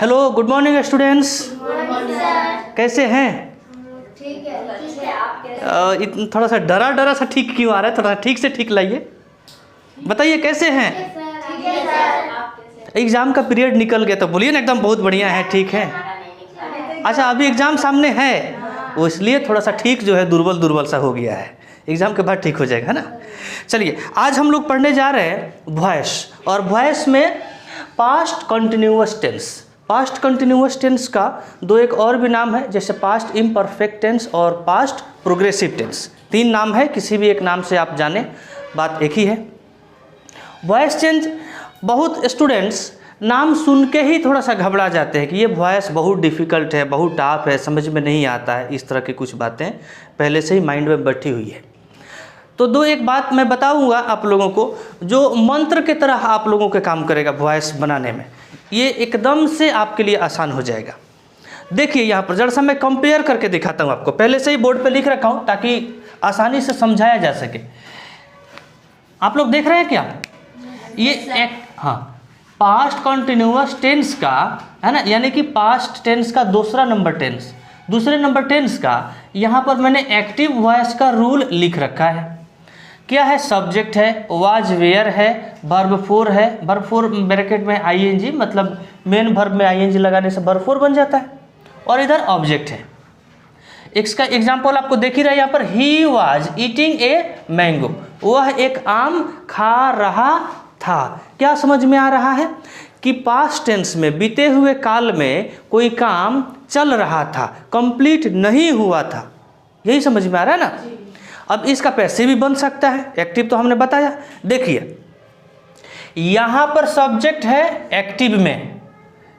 Hello, good morning students. कैसे हैं? ठीक है। आप कैसे? थोड़ा सा डरा डरा सा ठीक क्यों आ रहा है? थोड़ा ठीक से ठीक लाइए। बताइए कैसे हैं? ठीक है सर। आप कैसे? एग्ज़ाम का पीरियड निकल गया तो बोलिए ना एकदम बहुत बढ़िया है, ठीक है। अच्छा, अभी एग्ज़ाम सामने है, वो इसलिए थोड़ा सा ठीक जो है दुर्बल दुर्बल सा हो गया है। एग्ज़ाम के बाद ठीक हो जाएगा, है ना। चलिए, आज हम लोग पढ़ने जा रहे हैं वॉइस, और वॉइस में past continuous tense. Past continuous tense का दो एक और भी नाम है, जैसे पास्ट इम्परफेक्ट टेंस और पास्ट प्रोग्रेसिव टेंस। 3 नाम है, किसी भी एक नाम से आप जाने, बात एक ही है। वॉइस चेंज, बहुत स्टूडेंट्स नाम सुन के ही थोड़ा सा घबरा जाते हैं कि ये वॉइस बहुत डिफ़िकल्ट है, बहुत टफ है, समझ में नहीं आता है। इस तरह की कुछ बातें पहले से ही माइंड में बैठी हुई है। तो दो एक बात मैं बताऊंगा आप लोगों को, जो मंत्र के तरह आप लोगों के काम करेगा वॉइस बनाने में। ये एकदम से आपके लिए आसान हो जाएगा। देखिए यहाँ पर जरा सा मैं कंपेयर करके दिखाता हूँ आपको। पहले से ही बोर्ड पे लिख रखा हूँ ताकि आसानी से समझाया जा सके। आप लोग देख रहे हैं क्या? ये एक, हाँ, पास्ट कंटिन्यूअस टेंस का है ना, यानी कि पास्ट टेंस का दूसरा नंबर टेंस, दूसरे नंबर टेंस का यहाँ पर मैंने एक्टिव वॉइस का रूल लिख रखा है। क्या है? सब्जेक्ट है, वाज वेयर है, वर्ब 4 है, वर्ब 4 ब्रैकेट में आईएनजी, मतलब मेन वर्ब में आईएनजी लगाने से वर्ब 4 बन जाता है, और इधर ऑब्जेक्ट है। इसका एग्जाम्पल आपको देख ही रहा है यहाँ पर, he was eating a mango, वह एक आम खा रहा था। क्या समझ में आ रहा है कि पास्ट टेंस में बीते हुए काल में कोई काम चल रहा था, कंप्लीट नहीं हुआ था। यही समझ में आ रहा है ना। अब इसका पैसिव भी बन सकता है, एक्टिव तो हमने बताया। देखिए यहाँ पर सब्जेक्ट है एक्टिव में,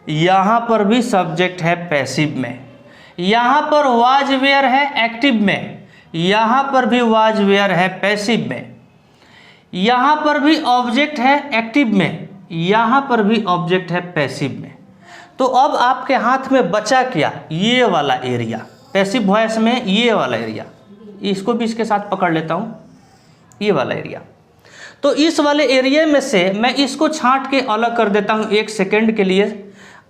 यहाँ पर भी सब्जेक्ट है पैसिव में, यहाँ पर वाज वेयर है एक्टिव में, यहाँ पर भी वाज वेयर है पैसिव में, यहाँ पर भी ऑब्जेक्ट है एक्टिव में, यहाँ पर भी ऑब्जेक्ट है पैसिव में। तो अब आपके हाथ में बचा क्या? ये वाला एरिया, पैसिव वॉइस में ये वाला एरिया, इसको भी इसके साथ पकड़ लेता हूँ, ये वाला एरिया। तो इस वाले एरिया में से मैं इसको छांट के अलग कर देता हूँ 1 सेकेंड के लिए।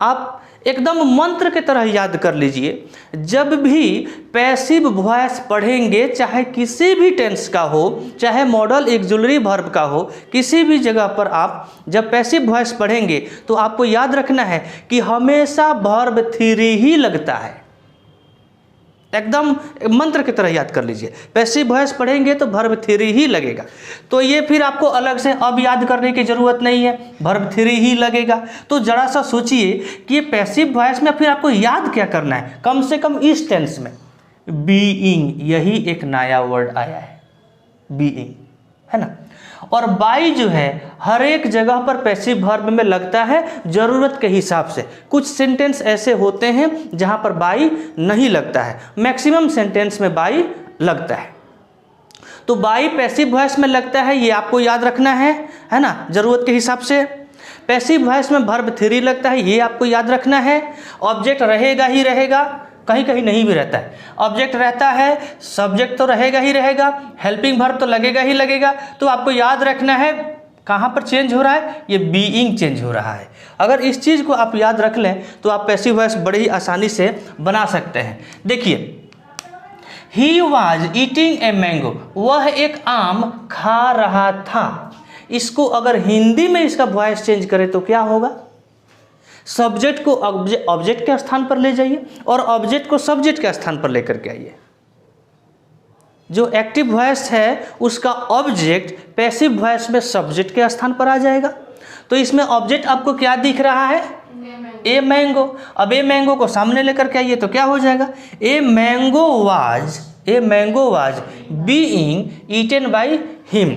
आप एकदम मंत्र की तरह याद कर लीजिए, जब भी पैसिव वॉइस पढ़ेंगे, चाहे किसी भी टेंस का हो, चाहे मॉडल ऑक्सिलरी वर्ब का हो, किसी भी जगह पर आप जब पैसिव वॉइस पढ़ेंगे तो आपको याद रखना है कि हमेशा वर्ब 3 ही लगता है। एकदम मंत्र की तरह याद कर लीजिए, पैसिव वॉइस पढ़ेंगे तो वर्ब 3 ही लगेगा। तो ये फिर आपको अलग से अब याद करने की ज़रूरत नहीं है, वर्ब 3 ही लगेगा। तो जरा सा सोचिए कि ये पैसिव वॉइस में फिर आपको याद क्या करना है, कम से कम इस टेंस में। बीइंग, यही एक नया वर्ड आया है, बीइंग, है ना। और बाई जो है हर एक जगह पर पैसिव वर्ब में लगता है ज़रूरत के हिसाब से। कुछ सेंटेंस ऐसे होते हैं जहां पर बाई नहीं लगता है, मैक्सिमम सेंटेंस में बाई लगता है। तो बाई पैसिव वॉइस में लगता है, ये आपको याद रखना है ना, ज़रूरत के हिसाब से। पैसिव वॉइस में वर्ब 3 लगता है, ये आपको याद रखना है। ऑब्जेक्ट रहेगा ही रहेगा, कहीं कहीं नहीं भी रहता है। ऑब्जेक्ट रहता है, सब्जेक्ट तो रहेगा ही रहेगा, हेल्पिंग वर्ब तो लगेगा ही लगेगा। तो आपको याद रखना है कहाँ पर चेंज हो रहा है, ये बीइंग चेंज हो रहा है। अगर इस चीज़ को आप याद रख लें तो आप पैसिव वॉइस बड़ी ही आसानी से बना सकते हैं। देखिए, he was eating a mango, वह एक आम खा रहा था। इसको अगर हिंदी में इसका वॉइस चेंज करें तो क्या होगा? सब्जेक्ट को ऑब्जेक्ट के स्थान पर ले जाइए और ऑब्जेक्ट को सब्जेक्ट के स्थान पर लेकर के आइए। जो एक्टिव वॉइस है उसका ऑब्जेक्ट पैसिव वॉइस में सब्जेक्ट के स्थान पर आ जाएगा। तो इसमें ऑब्जेक्ट आपको क्या दिख रहा है? A mango. अब ए मैंगो को सामने लेकर के आइए तो क्या हो जाएगा? A mango was being eaten by him.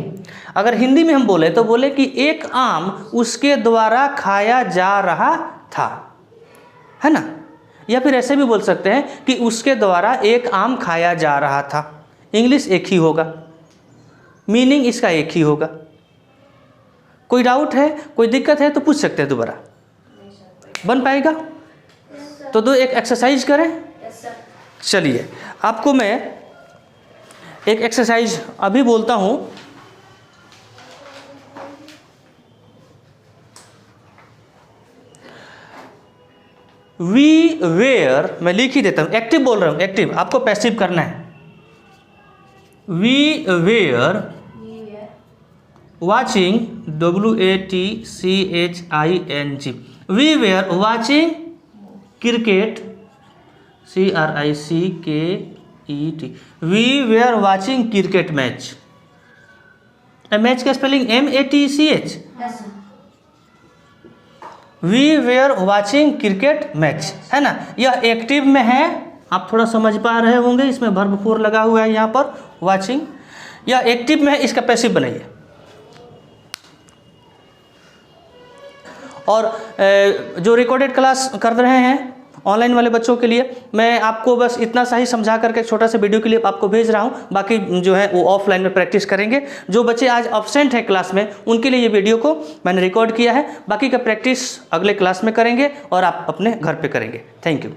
अगर हिंदी में हम बोले तो बोले कि एक आम उसके द्वारा खाया जा रहा था, है ना। या फिर ऐसे भी बोल सकते हैं कि उसके द्वारा एक आम खाया जा रहा था। इंग्लिश एक ही होगा, मीनिंग इसका एक ही होगा। कोई डाउट है, कोई दिक्कत है तो पूछ सकते हैं दोबारा। बन पाएगा? तो दो एक एक्सरसाइज करें। चलिए, आपको मैं एक एक्सरसाइज अभी बोलता हूँ। वी वेयर, मैं लिख ही देता हूँ, एक्टिव बोल रहा हूँ, एक्टिव, आपको पैसिव करना है। We were watching, WATCHING, we were watching cricket, CRICKET, we were watching cricket match, match का spelling MATCH, we were watching cricket match, है ना। यह एक्टिव में है, आप थोड़ा समझ पा रहे होंगे, इसमें वर्ब फोर लगा हुआ है यहाँ पर, watching, यह एक्टिव में है, इसका पैसिव बनाइए। और जो रिकॉर्डेड क्लास कर रहे हैं ऑनलाइन वाले बच्चों के लिए, मैं आपको बस इतना सा ही समझा करके छोटा सा वीडियो क्लिप आपको भेज रहा हूं, बाकी जो है वो ऑफलाइन में प्रैक्टिस करेंगे। जो बच्चे आज एब्सेंट हैं क्लास में, उनके लिए ये वीडियो को मैंने रिकॉर्ड किया है, बाकी का प्रैक्टिस अगले क्लास में करेंगे और आप अपने घर पे करेंगे। Thank you.